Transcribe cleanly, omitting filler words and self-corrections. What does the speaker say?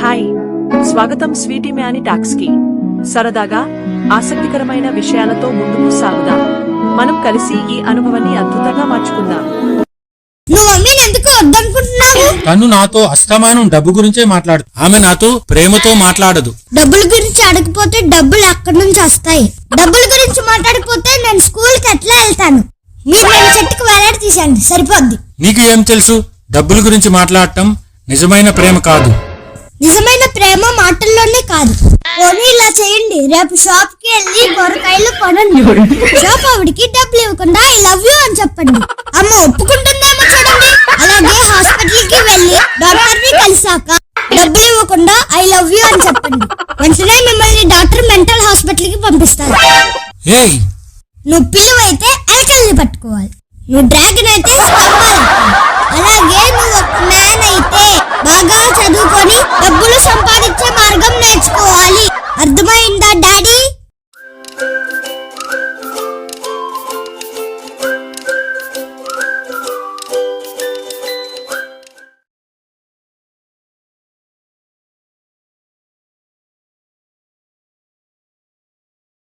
Hi, స్వాగతం Sweety మ్యాని talks కి. సరదాగా ఆసక్తికరమైన విషయాలతో ముందుకు సాగుదాం. మనం కలిసి ఈ అనుభవాన్ని అద్భుతంగా మార్చుకుందాం. నువ్వు మమ్మీని ఎందుకు వద్దనుకుంటున్నావు? తను నాతో అస్తమానం డబ్బు గురించే మాట్లాడు. ఆమె నాతో ప్రేమతో మాట్లాడదు. డబ్బుల గురించి అడగపోతే డబ్బులు అక్కడి నుంచి వస్తాయి. డబ్బుల గురించి మాట్లాడిపోతే నేను స్కూల్ కి ఎట్లా వెళ్తాను? మీరు నేను చెట్టుకు వేలాడి తీసేయండి, సరిపోద్ది. నీకు ఏం తెలుసు? డబ్బుల గురించి మాట్లాడటం నిజమైన ప్రేమ కాదు. నిజమైన ప్రేమ మాటల్లోనే కాదు. పోనీ ఇలా చేయండి, రేపు షాప్ కి వెళ్ళి కూరగాయలు కొనండి. షాప్ ఆవిడికి డబ్బులు ఇవ్వకుండా ఐ లవ్ యూ అని చెప్పండి. అమ్మ ఒప్పుకుంటుందేమో చూడండి. అలాగే హాస్పిటల్ కి వెళ్ళి డాక్టర్ ని కలిసాక డబ్బులు ఇవ్వకుండా ఐ లవ్ యూ అని చెప్పండి. వెంటనే మిమ్మల్ని డాక్టర్ మెంటల్ హాస్పిటల్ కి పంపిస్తారు. ఏయ్, నువ్వు పిలువైతే అలకల్ని పట్టుకోవాలి. నువ్వు డ్రాగన్ అయితే స్తంభాలు. అలాగే నువ్వు ఒక మ్యాన్ అయితే బాగా చదువుకొని